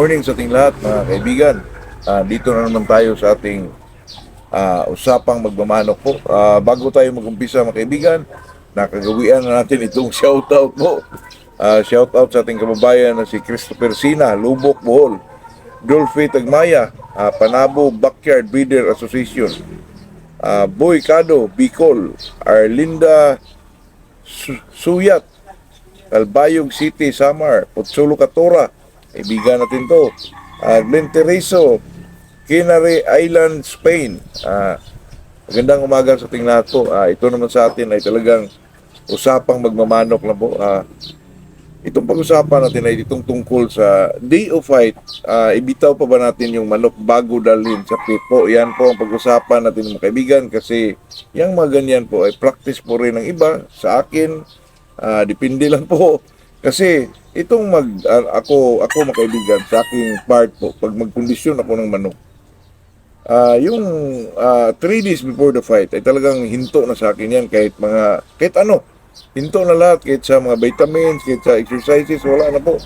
morning sa ating lahat mga kaibigan. Dito na naman tayo sa ating usapang magmamanok po. Bago tayo mag-umpisa mga kaibigan, nakagawian na natin itong shoutout po. Shoutout sa ating kababayan na si Christopher Sina, Lubok, Bohol, Dolphy Tagmaya, Panabo Backyard Breeder Association, Boy Cado, Bicol, Arlinda Suyat, Albayog City, Samar, Potsolo Catora, kaibigan natin to. Glen Tereso, Canary Island, Spain. Magandang umaga sa ating lahat po. Ito naman sa atin ay talagang usapang magmamanok na po. Itong pag-usapan natin ay itong tungkol sa day of fight. Ibitaw pa ba natin yung manok bago dalhin sa pit po? Yan po ang pag-usapan natin mga kaibigan kasi yung mga ganyan po ay practice po rin ng iba. Sa akin, depende lang po. Kasi itong ako mga kaibigan, sa aking part po, pag magkondisyon ako ng manok, yung 3 days before the fight ay talagang hinto na sa akin yan kahit ano, hinto na lahat kahit sa mga vitamins, kahit sa exercises, wala na po.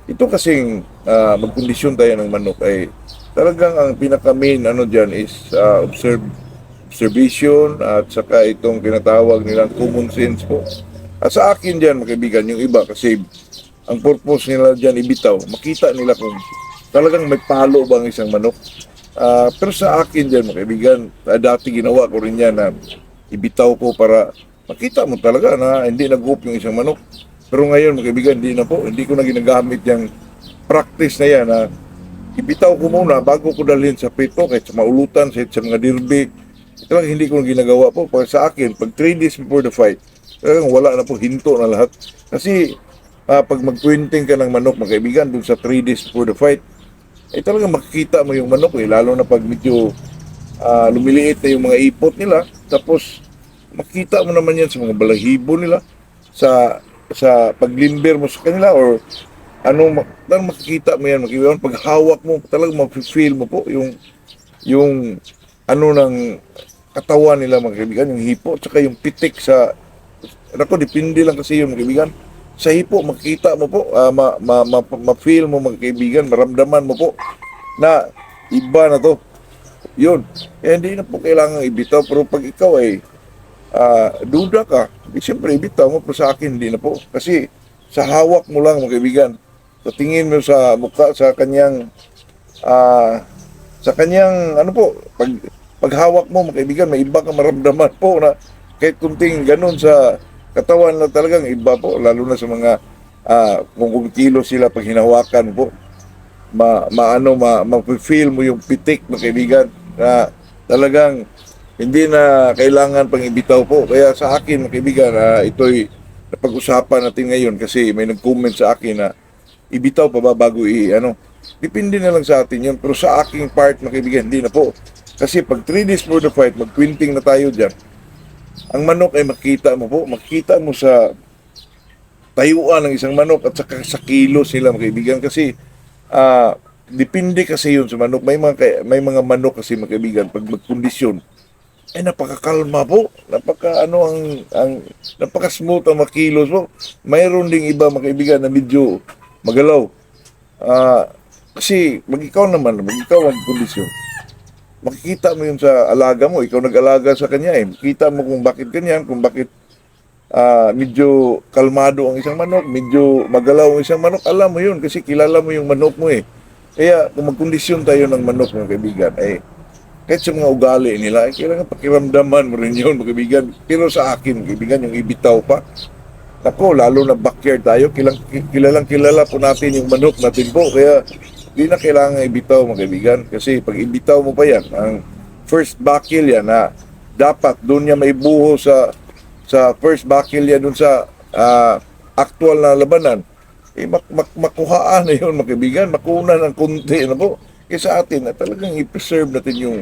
Ito kasing magkondisyon tayo ng manok ay talagang ang pinaka main ano dyan is observation at saka itong tinatawag nilang common sense po. At sa akin dyan, mga kaibigan, yung iba kasi ang purpose nila dyan ibitaw, makita nila kung talagang may palo ba ang isang manok. Pero sa akin dyan, mga kaibigan, dati ginawa ko rin yan na ibitaw ko para makita mo talaga na hindi nag-hoop yung isang manok. Pero ngayon, mga kaibigan, hindi na po. Hindi ko na ginagamit yung practice na yan na ibitaw ko muna bago ko dalhin sa pito, kahit sa maulutan, kahit sa mga dirby. Ito lang hindi ko na ginagawa po. Para sa akin, pag 3 days before the fight, talagang wala na po, hinto na lahat. Kasi pag mag-pointing ka ng manok, mga kaibigan, dun sa 3 days before the fight, ay talagang makikita mo yung manok lalo na pag medyo lumiliit na yung mga ipot nila. Tapos makita mo naman yan sa mga balahibo nila, sa paglimber mo sa kanila or talagang makikita mo yan, mga kaibigan. Pag hawak mo, talagang ma-feel mo po yung ng katawan nila, mga kaibigan, yung hipo, tsaka yung pitik sa depende lang kasi yun, mga kaibigan. Sa hipo, makikita mo po, ma-feel mo, mga kaibigan, maramdaman mo po na iba na to. Yun. Hindi na po kailangan ibitaw. Pero pag ikaw ay duda ka, siyempre ibitaw mo. Pero sa akin, hindi na po. Kasi sa hawak mo lang, mga kaibigan, sa tingin mo sa mukha, sa kanyang pag hawak mo, mga kaibigan, may iba ka maramdaman po na kahit kunting ganun sa katawan na talagang iba po, lalo na sa mga kung kumikilo sila pag hinawakan po, ma-feel mo yung pitik, mga kaibigan, na talagang hindi na kailangan pang ibitaw po. Kaya sa akin, mga kaibigan, ito'y napag-usapan natin ngayon kasi may nag-comment sa akin na ibitaw pa ba bago depende na lang sa atin yun. Pero sa aking part, mga kaibigan, hindi na po. Kasi pag 3 days for the fight, mag-quinting na tayo dyan, ang manok ay makita mo sa tayuan ng isang manok at saka sa kilo sila, mga kaibigan, kasi depende kasi yun sa manok. May mga manok kasi, mga kaibigan, pag magkondisyon ay napakakalma po, napaka-smooth ang mga kilos po. Mayroon ding iba, mga kaibigan, na medyo magalaw. Kasi mag ikaw ang kondisyon, makikita mo yun sa alaga mo. Ikaw nag-alaga sa kanya makita mo kung bakit ganyan, kung bakit medyo kalmado ang isang manok, medyo magalaw ang isang manok. Alam mo yun kasi kilala mo yung manok mo Kaya kung magkondisyon tayo ng manok, mga kaibigan, kahit sa mga ugali nila, kailangan pakiramdaman mo rin yun, mga kaibigan. Pero sa akin, mga kaibigan, yung ibitaw pa, ako, lalo na backyard tayo, kilala po natin yung manok natin po. Kaya hindi na kailangan ibitaw, mga kaibigan. Kasi pag ibitaw mo pa yan, ang first buckle yan na dapat doon niya may buho sa first buckle yan doon sa actual na labanan, makuhaan na yun, mga kaibigan. Makunan ng kunti na po. Kaya sa atin, talagang i-preserve natin yung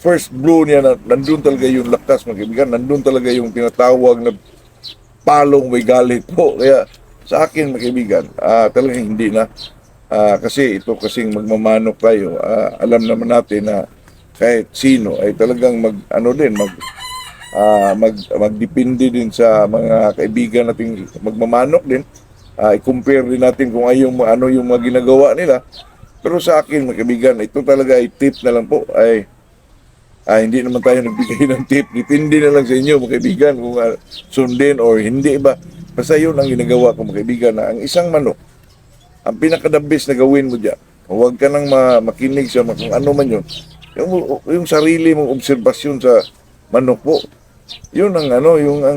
first blow niya na nandun talaga yung lakas, mga kaibigan. Nandun talaga yung tinatawag na palong may galit po. Kaya sa akin, mga kaibigan, talagang hindi na. Kasi ito kasing magmamanok tayo, alam naman natin na kahit sino ay talagang magdepende din sa mga kaibigan nating magmamanok din. i-compare din natin kung ano yung mga ginagawa nila. Pero sa akin, mga kaibigan, ito talaga ay tip na lang po. Hindi naman tayo nagbigay ng tip. Depende na lang sa inyo, mga kaibigan, kung sundin or hindi ba. Basta yun ang ginagawa ko, mga kaibigan, na ang isang manok, ang pinaka-the best na gawin mo dyan, huwag ka nang makinig sa kung ano man yun. Yung sarili mong obserbasyon sa manok po, yun ang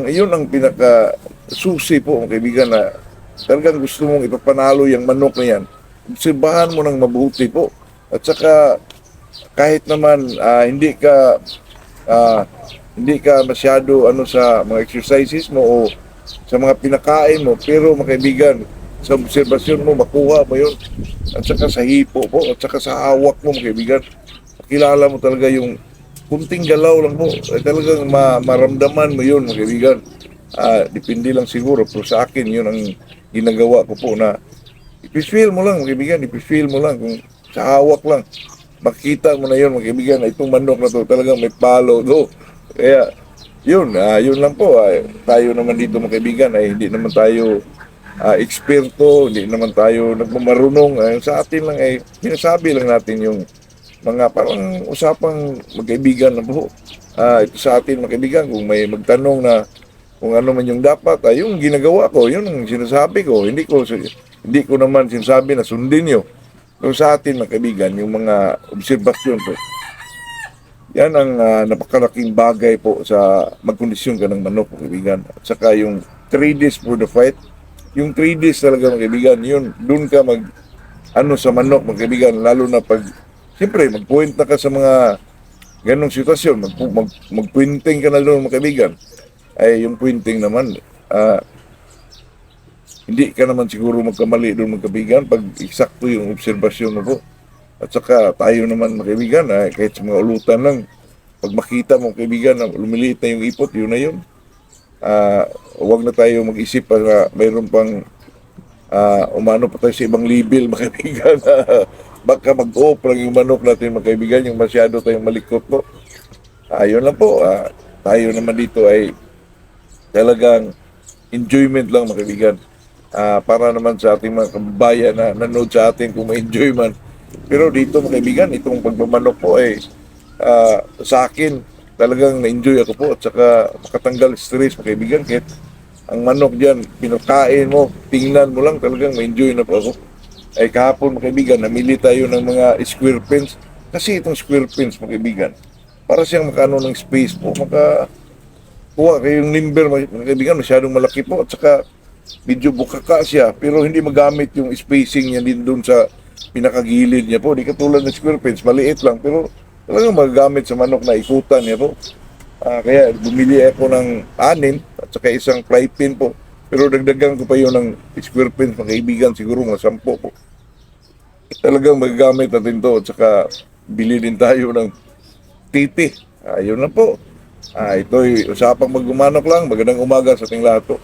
yun ang pinaka susi po, mga kaibigan, na talagang gusto mong ipapanalo yung manok na yan. Obserbahan mo ng mabuti po. At saka kahit naman hindi ka masyado sa mga exercises mo o sa mga pinakain mo, pero mga kaibigan, sa obserbasyon mo makuha mo yun. At saka sa hipo po, at saka sa hawak mo, mga kaibigan, kilala mo talaga yung kunting galaw lang po, ay talagang maramdaman mo yun, mga kaibigan. Depende lang siguro, pero sa akin yun ang ginagawa ko po, na i-feel mo lang, mga kaibigan, i-feel mo lang kung sa hawak lang, makita mo na yun, mga kaibigan, na itong manok na to talagang may palo do. Kaya yun lang po. Tayo naman dito, mga kaibigan, ay hindi naman tayo eksperto, hindi naman tayo nagmamarunong. Sa atin lang ay sinasabi lang natin yung mga parang usapang magkaibigan na po. Ito sa atin, mga kaibigan, kung may magtanong na kung ano man yung dapat, yung ginagawa ko, yun ang sinasabi ko. Hindi ko naman sinasabi na sundin nyo. Pero sa atin, mga kaibigan, yung mga obserbasyon po, yan ang napakalaking bagay po sa magkondisyon ka ng manok, mga kaibigan. At saka yung 3 days for the fight, yung 3 days talaga, mga kaibigan, yun, dun ka sa manok, mga kaibigan, lalo na pag, siyempre, mag-point na ka sa mga ganong sitwasyon, mag-pointing ka na doon, mga kaibigan. Ay yung pointing naman, hindi ka naman siguro magkamali doon, mga kaibigan, pag eksakto yung obserbasyon mo po. At saka tayo naman, mga kaibigan, kahit sa mga ulutan lang, pag makita mo, kaibigan, na lumiliit na yung ipot, yun na yun. Huwag na tayo mag-isip pa na mayroon pang umano pa tayo sa ibang level, mga kaibigan. Baka mag-off lang yung manok natin, mga kaibigan, yung masyado tayong malikot po. Yun lang po. Tayo naman dito ay talagang enjoyment lang, mga kaibigan. Para naman sa ating mga kababayan na nanood sa atin kung ma-enjoy man. Pero dito, mga kaibigan, itong pagmamanok po ay sa akin talagang na-enjoy ako po, at saka makatanggal stress, mga kaibigan. Kahit ang manok dyan, pinakain mo, tingnan mo lang, talagang ma-enjoy na po ako. Ay kahapon, mga kaibigan, namili tayo ng mga square pens. Kasi itong square pens, mga kaibigan, para siyang makano ng space po, kuha kayo yung limber, mga kaibigan, masyadong malaki po, at saka medyo bukaka siya, pero hindi magamit yung spacing niya din doon sa pinakagilid niya po. Di katulad ng square pens, maliit lang, pero talagang magagamit sa manok na ikutan niya po. Kaya bumili ako ng 6 at saka isang fly pin po. Pero dagdagan ko pa yun ng square pins, mga kaibigan, siguro mga 10 po. Talagang magagamit natin to, at saka bili din tayo ng titi. Yun na po. Ito'y usapang maggumanok lang. Magandang umaga sa ating lahat po.